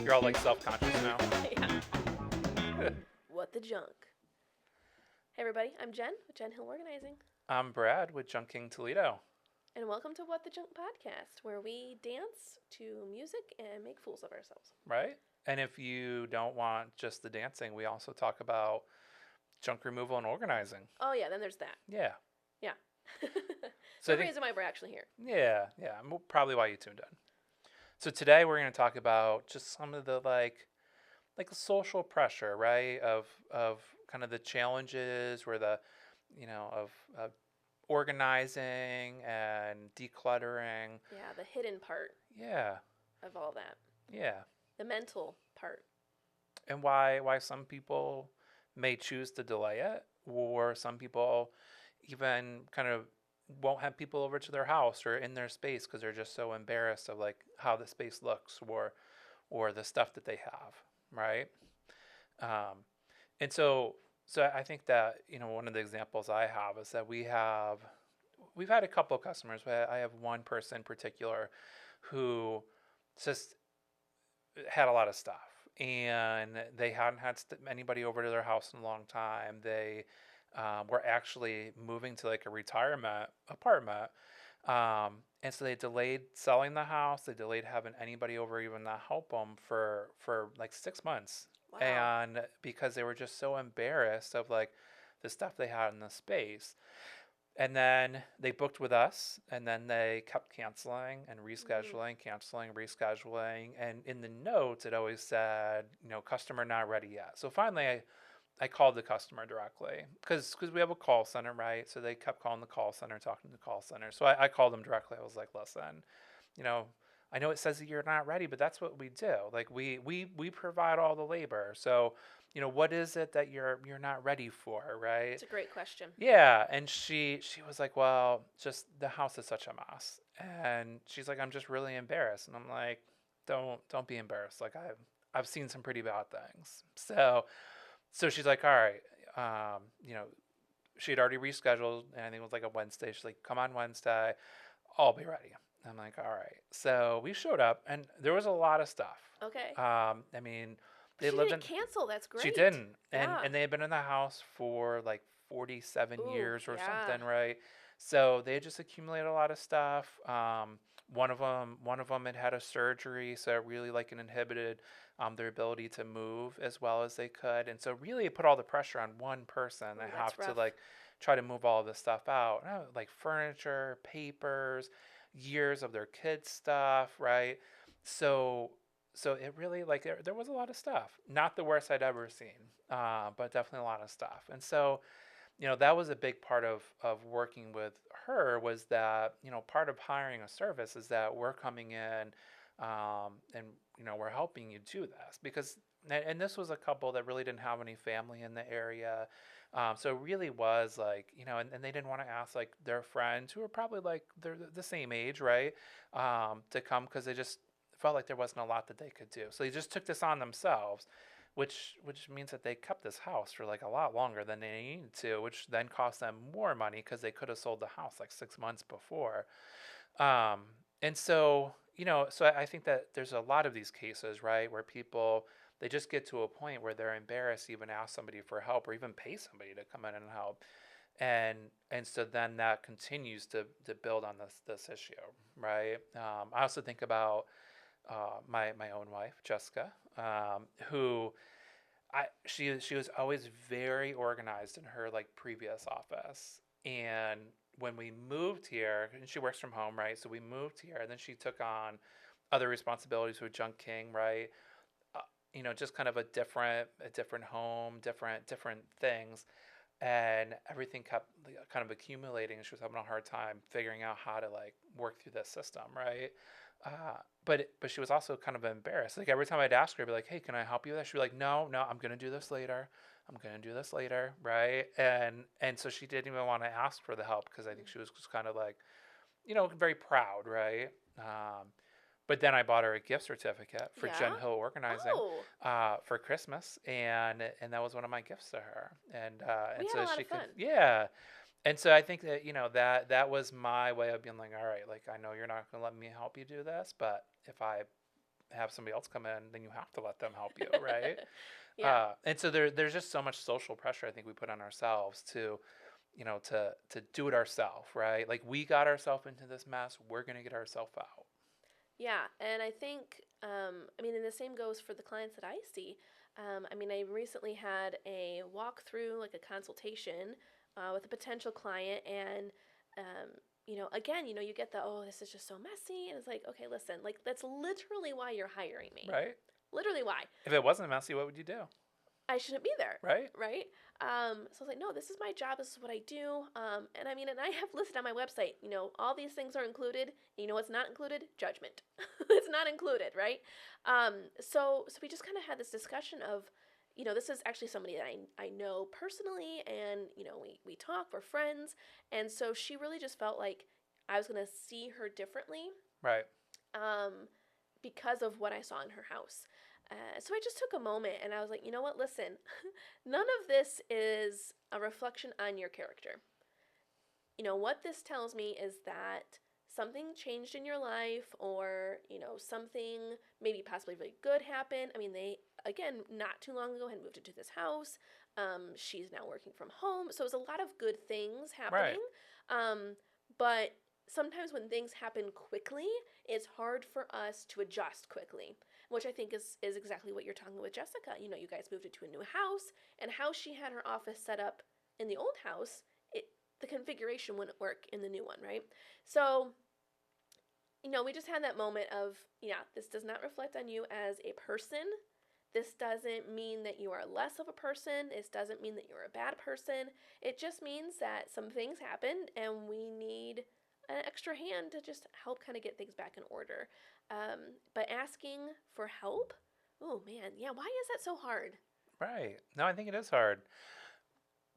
You're all like self-conscious now. Yeah. What the junk? Hey everybody, I'm Jen with Jen Hill Organizing, I'm Brad with Junk King Toledo, and welcome to What the Junk podcast, where we dance to music and make fools of ourselves. right? And if you don't want just the dancing, we also talk about junk removal and organizing. Oh yeah, then there's that. Yeah. Yeah. So I The think, reason why we're actually here. yeah, probably why you tuned in. So today we're going to talk about just some of the like the social pressure, right? Of kind of the challenges where of organizing and decluttering. Yeah, the hidden part Yeah. of all that, Yeah. the mental part. And why some people may choose to delay it, or some people even kind of won't have people over to their house or in their space because they're just so embarrassed of like how the space looks or the stuff that they have, right? um, and so I think that one of the examples I have is that we've had a couple of customers, but I have one person in particular who just had a lot of stuff, and they hadn't had anybody over to their house in a long time. They were actually moving to like a retirement apartment, and so they delayed selling the house. They delayed having anybody over even to help them for like 6 months, Wow. and because they were just so embarrassed of like the stuff they had in the space. And then they booked with us, and then they kept canceling and Mm. rescheduling, canceling, rescheduling. And in the notes, it always said, customer not ready yet. So finally, I called the customer directly because we have a call center, right? So they kept calling the call center, talking to the call center. So I called them directly. I was like, listen, you know, I know it says that you're not ready, but that's what we do. Like we provide all the labor. So, what is it that you're not ready for, right? It's a great question. Yeah, and she was like, "Well, just the house is such a mess." And she's like, "I'm just really embarrassed." And I'm like, "Don't be embarrassed. Like I've seen some pretty bad things." So she's like, "All right, she had already rescheduled, and I think it was like a Wednesday. She's like, "Come on Wednesday, I'll be ready." I'm like, "All right." So we showed up, and there was a lot of stuff. Okay. I mean, they She lived didn't in cancel. That's she great. didn't. And Yeah. and they had been in the house for like 47 Ooh, years or yeah. something, right? So they just accumulated a lot of stuff. One of them had had a surgery, so it really like it inhibited their ability to move as well as they could. And so really it put all the pressure on one person. They Ooh, that's have to rough. like try to move all of this stuff out. Like furniture, papers, years of their kids' stuff, right? So so it really like there was a lot of stuff. Not the worst I'd ever seen, but definitely a lot of stuff. And so that was a big part of working with her, was that part of hiring a service is that we're coming in, and we're helping you do this because and this was a couple that really didn't have any family in the area. So it really was like, and they didn't want to ask like their friends who were probably like they're the same age, right? To come because they just felt like there wasn't a lot that they could do. So they just took this on themselves, which means that they kept this house for like a lot longer than they needed to, which then cost them more money because they could have sold the house like 6 months before. Um, and so so I think that there's a lot of these cases, right, where people they just get to a point where they're embarrassed to even ask somebody for help or even pay somebody to come in and help. And so then that continues to build on this issue, right? I also think about my own wife, Jessica, who she was always very organized in her like previous office. And when we moved here, and she works from home, right? So we moved here, and then she took on other responsibilities with Junk King, right? Uh, just kind of a different home, different things, and everything kept like, kind of accumulating. And she was having a hard time figuring out how to like work through this system, right? But she was also kind of embarrassed. Like every time I'd ask her, I'd be like, "Hey, can I help you with that?" She'd be like, "No, no, I'm gonna do this later. I'm gonna do this later, right?" And so she didn't even want to ask for the help because I think she was just kind of like, very proud, right? But then I bought her a gift certificate for Yeah. Jen Hill Organizing Oh, for Christmas, and that was one of my gifts to her. And we had a so lot she of could, fun. yeah. And so I think that that was my way of being like, all right, like I know you're not gonna let me help you do this, but if I have somebody else come in, then you have to let them help you, right? Yeah. And so there's just so much social pressure I think we put on ourselves to, to do it ourselves, right? Like we got ourselves into this mess, we're gonna get ourselves out. Yeah, and I think, I mean, and the same goes for the clients that I see. I mean, I recently had a walkthrough, like a consultation with a potential client, and, again, you get the, oh, this is just so messy. And it's like, okay, listen, like, that's literally why you're hiring me. Right? Literally why. If it wasn't messy, what would you do? I shouldn't be there, Right? right? So I was like, no, this is my job. This is what I do. And I mean, and I have listed on my website, all these things are included. And you know what's not included? Judgment. It's not included, right? So we just kind of had this discussion of, this is actually somebody that I know personally, and we talk, we're friends, and so she really just felt like I was gonna see her differently, Right. um, because of what I saw in her house. So I just took a moment and I was like, you know what, listen, none of this is a reflection on your character. What this tells me is that something changed in your life, or, something maybe possibly really good happened. I mean, they, again, not too long ago had moved into this house. She's now working from home. So it was a lot of good things Right. happening. But sometimes when things happen quickly, it's hard for us to adjust quickly, which I think is exactly what you're talking with Jessica. You guys moved into a new house, and how she had her office set up in the old house, the configuration wouldn't work in the new one, right? So, we just had that moment of, yeah, this does not reflect on you as a person. This doesn't mean that you are less of a person. This doesn't mean that you're a bad person. It just means that some things happened and we need an extra hand to just help kind of get things back in order. But asking for help, oh man, yeah, why is that so hard? Right. No, I think it is hard.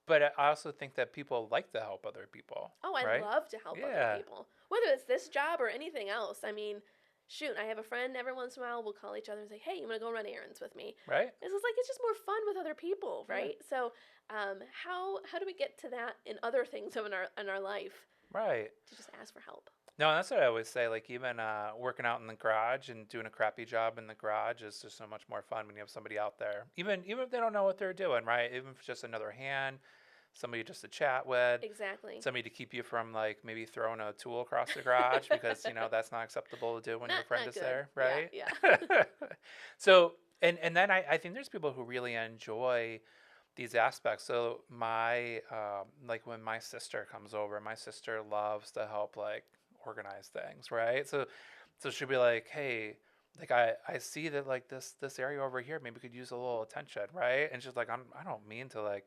But I also think that people like to help other people, Oh, I right? love to help other Yeah. people, whether it's this job or anything else. I mean, shoot, I have a friend every once in a while. We'll call each other and say, "Hey, you want to go run errands with me?" Right? It's just more fun with other people, Yeah. right? So, how do we get to that in other things in our life Right. to just ask for help? No, that's what I always say. Like even working out in the garage and doing a crappy job in the garage is just so much more fun when you have somebody out there. Even if they don't know what they're doing, right? Even if it's just another hand, somebody just to chat with, Exactly. somebody to keep you from like maybe throwing a tool across the garage because that's not acceptable to do when your friend Not is good. there, Yeah, right? yeah. So and then I think there's people who really enjoy these aspects. So my like when my sister comes over, my sister loves to help like organize things, right? So she'll be like, hey, like I see that like this area over here maybe could use a little attention, right? And she's like, I don't mean to like,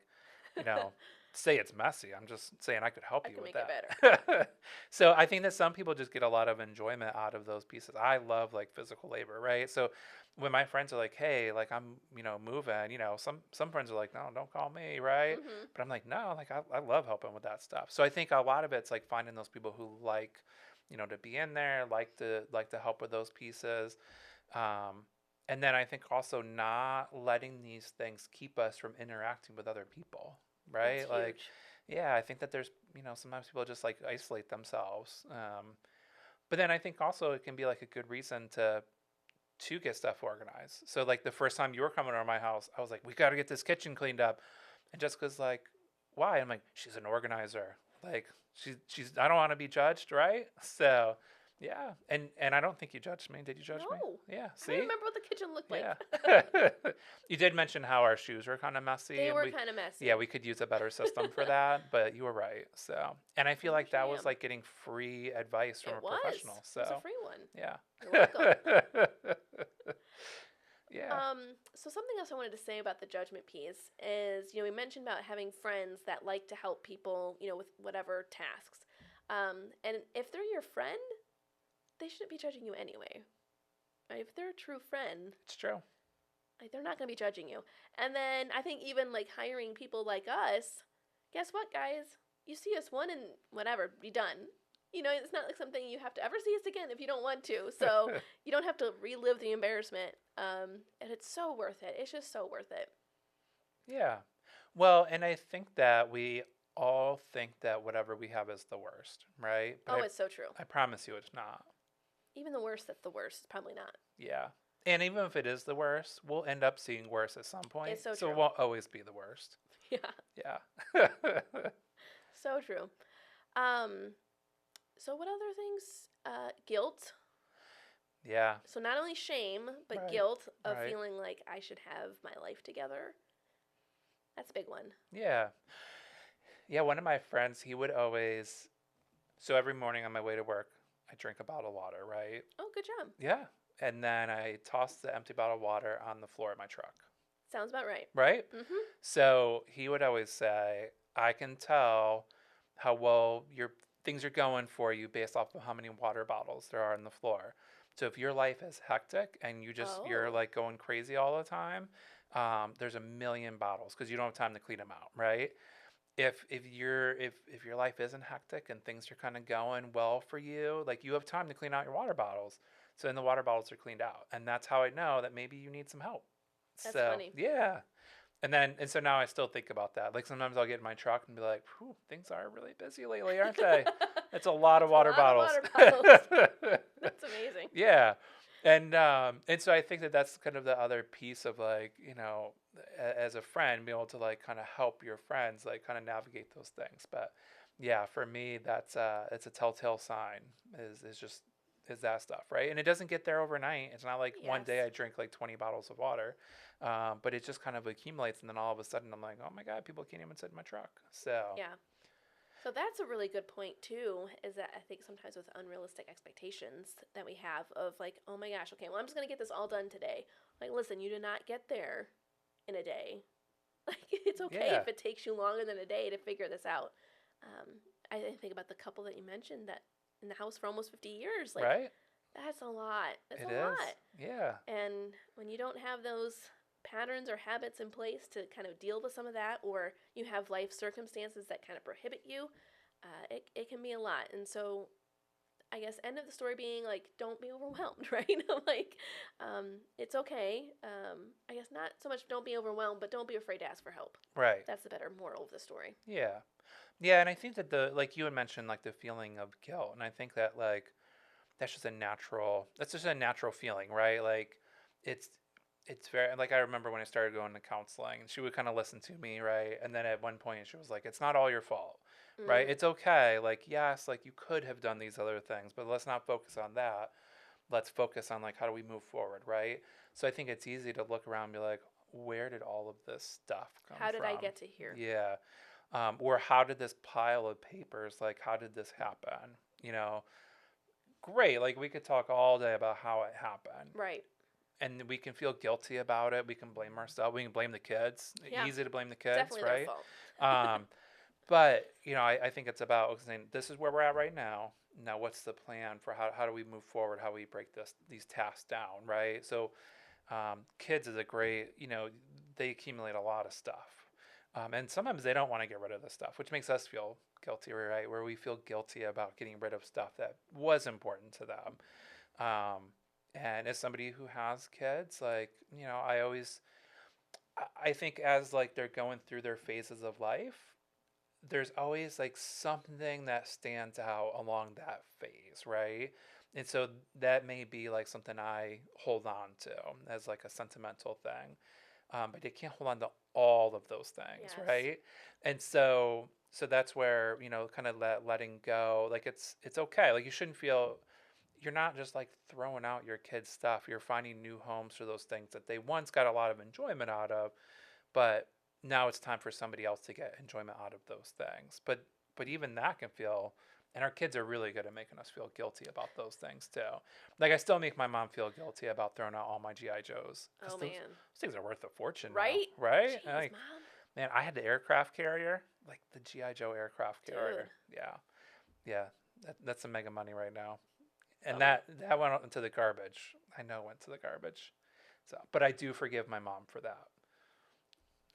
you know, say it's messy. I'm just saying I could help I you can with make it better. that. So I think that some people just get a lot of enjoyment out of those pieces. I love like physical labor, right? So when my friends are like, hey, like I'm, moving, some friends are like, no, don't call me, right? Mhm. But I'm like, no, like I love helping with that stuff. So I think a lot of it's like finding those people who like, to be in there, like to help with those pieces. Um, and then I think also not letting these things keep us from interacting with other people, That's right? Like, huge. yeah, I think that there's, sometimes people just like isolate themselves. But then I think also it can be like a good reason to get stuff organized. So like the first time you were coming over my house, I was like, we got to get this kitchen cleaned up. And Jessica's like, why? I'm like, she's an organizer. Like she's I don't want to be judged, right? So yeah, and I don't think you judged me. Did you judge me? No, Yeah. I don't See. remember what the kitchen looked like. Yeah. You did mention how our shoes were kind of messy, They and were kind of messy. yeah, we could use a better system for that, but you were right. So, and I I feel like that usually was am. like getting free advice from It a was. professional. It was a So, free one. yeah. You're welcome. Yeah. So something else I wanted to say about the judgment piece is, we mentioned about having friends that like to help people, with whatever tasks. And if they're your friend, they shouldn't be judging you anyway. Right? If they're a true friend, It's true. like they're not going to be judging you. And then I think even like hiring people like us, guess what, guys? You see us one and whatever, be done. It's not like something you have to ever see us again if you don't want to. So you don't have to relive the embarrassment. And it's so worth it. It's just so worth it. Yeah. Well, and I think that we all think that whatever we have is the worst, right? But Oh, it's so true. I promise you it's not. Even the worst that's the worst is probably not. Yeah. And even if it is the worst, we'll end up seeing worse at some point. It's so So it true. won't always be the worst. Yeah, Yeah. so true. Um, so what other things? Guilt. Yeah. So not only shame, but Right. guilt of Right. feeling like I should have my life together. That's a big one. Yeah. Yeah. One of my friends, he would always. So every morning on my way to work, I drink a bottle of water, right? Oh, good job. Yeah. And then I toss the empty bottle of water on the floor of my truck, Sounds about right. right? Mm-hmm. So he would always say, I can tell how well your things are going for you based off of how many water bottles there are on the floor. So if your life is hectic and you're Oh. like going crazy all the time, there's a million bottles because you don't have time to clean them out, right? If your life isn't hectic and things are kind of going well for you, like you have time to clean out your water bottles. So then the water bottles are cleaned out, and that's how I know that maybe you need some help. That's So funny. yeah, and so now I still think about that. Like sometimes I'll get in my truck and be like, "Whew, things are really busy lately, aren't they?" It's a lot of A water lot of bottles. water bottles. That's amazing. Yeah, and so I think that that's kind of the other piece of like as a friend, be able to like kind of help your friends like kind of navigate those things. But yeah, for me, that's it's a telltale sign is that stuff, right? And it doesn't get there overnight. It's not like one Yes. day I drink like 20 bottles of water, but it just kind of accumulates, and then all of a sudden I'm like, oh my god, people can't even sit in my truck. So Yeah. So that's a really good point too, is that I think sometimes with unrealistic expectations that we have of like, oh my gosh, okay, well I'm just gonna get this all done today. Like, listen, you did not get there in a day. Like, it's okay yeah, if it takes you longer than a day to figure this out. Um, I think about the couple that you mentioned that in the house for almost 50 years. Like, right. that's a lot. That's a It is. lot. Yeah. And when you don't have those patterns or habits in place to kind of deal with some of that, or you have life circumstances that kind of prohibit you, it can be a lot. And so, I guess, end of the story being like, don't be overwhelmed, right? Like, it's okay. I guess not so much don't be overwhelmed, but don't be afraid to ask for help. Right. That's the better moral of the story. Yeah. Yeah, and I think that the like you had mentioned like the feeling of guilt, and I think that like that's just a natural feeling, right? Like it's it's very like I remember when I started going to counseling and she would kind of listen to me, right? And then at one point she was like, it's not all your fault, right? Mm, It's okay. Like yes, like you could have done these other things, but let's not focus on that. Let's focus on like how do we move forward, right? So I think it's easy to look around and be like, where did all of this stuff come how did I from? get to here? Yeah. Or how did this pile of papers, like how did this happen? You know, great. Like we could talk all day about how it happened, Right. and we can feel guilty about it. We can blame ourselves. We can blame the kids. Yeah. Easy to blame the kids, Definitely their right? fault. Um, but I think it's about saying this is where we're at right now. Now, what's the plan for how do we move forward? How do we break these tasks down, right? So, kids is a great. They accumulate a lot of stuff, and sometimes they don't want to get rid of the stuff, which makes us feel guilty, right? Where we feel guilty about getting rid of stuff that was important to them. Um, and as somebody who has kids, like, I think as like they're going through their phases of life, there's always like something that stands out along that phase, right? And so that may be like something I hold on to as like a sentimental thing. But you can't hold on to all of those things, Yes. right? And so that's where kind of letting go. Like it's okay. Like you shouldn't feel you're not just like throwing out your kids' stuff. You're finding new homes for those things that they once got a lot of enjoyment out of, but now it's time for somebody else to get enjoyment out of those things. But even that can feel and our kids are really good at making us feel guilty about those things too. Like I still make my mom feel guilty about throwing out all my GI Joes because Oh those man. things are worth a fortune now, Right? right? Jeez, Like mom. man, I had the aircraft carrier, like the GI Joe aircraft Dude. carrier. Yeah, yeah, that's some mega money right now, and Oh, that went into the garbage. I know it went to the garbage. So, but I do forgive my mom for that.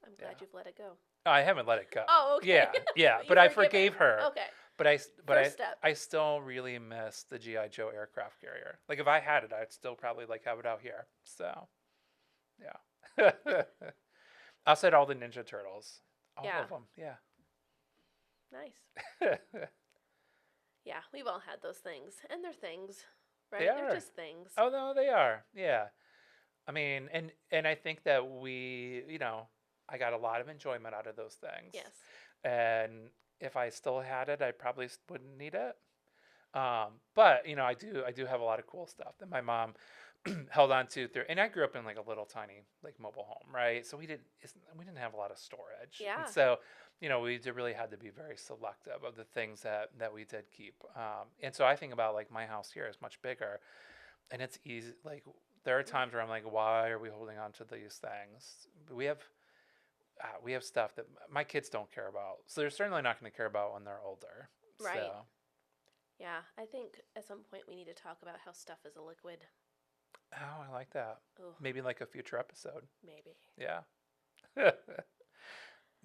I'm Yeah, glad you've let it go. I haven't let it go. Oh, okay. Yeah, yeah, But but you I forgive it. forgave her. Okay. But First step. I still really miss the GI Joe aircraft carrier. Like if I had it, I'd still probably like have it out here. So yeah. I said all the Ninja Turtles, all Yeah. of them. Yeah. Nice. Yeah, we've all had those things. And they're things, They right? They're are. just things. Oh no, they are. Yeah. I mean, and I think that I got a lot of enjoyment out of those things. Yes. And if I still had it, I probably wouldn't need it. But I do have a lot of cool stuff that my mom held on to through. And I grew up in like a little tiny like mobile home, right? So we didn't have a lot of storage, and Yeah. so really had to be very selective of the things that we did keep. And so I think about like my house here is much bigger, and it's easy. Like there are times where I'm like, why are we holding on to these things? We have stuff that my kids don't care about, so they're certainly not going to care about when they're older. Right. So, Yeah. I think at some point we need to talk about how stuff is a liquid. oh, I like that. Oh, Maybe like a future episode. maybe. Yeah.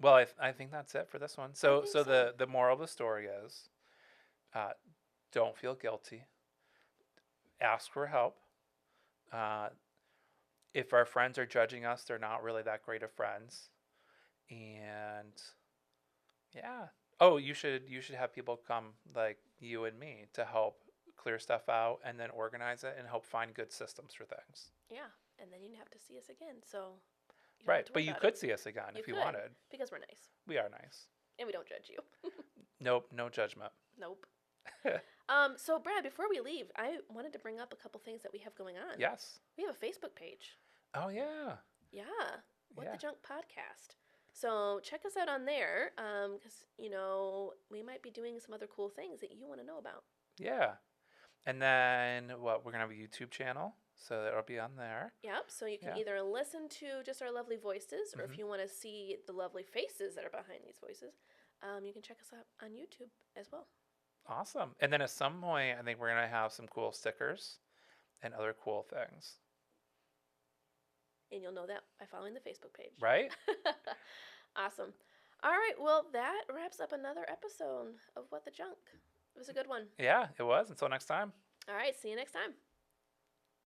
Well, I think that's it for this one. I So think so so. the moral of the story is, uh, don't feel guilty. Ask for help. Uh, if our friends are judging us, they're not really that great of friends. And yeah. Oh, you should have people come like you and me to help clear stuff out and then organize it and help find good systems for things. Yeah. And then you'd have to see us again. So you don't have Right. to worry But you about it. could see us again You if you could, wanted. because we're nice. We are nice. And we don't judge you. Nope, no judgment. Nope. So Brad, before we leave, I wanted to bring up a couple things that we have going on. Yes. We have a Facebook page. Oh yeah. Yeah. What Yeah. the Junk Podcast. So check us out on there, because we might be doing some other cool things that you want to know about. Yeah. And then what? We're gonna have a YouTube channel, so that'll be on there. Yep. So you can Yeah. either listen to just our lovely voices, or if Hmm. you want to see the lovely faces that are behind these voices, you can check us out on YouTube as well. Awesome. And then at some point, I think we're gonna have some cool stickers and other cool things. And you'll know that by following the Facebook page. Right? Awesome. All right. Well, that wraps up another episode of What the Junk. It was a good one. Yeah, it was. Until next time. All right. See you next time.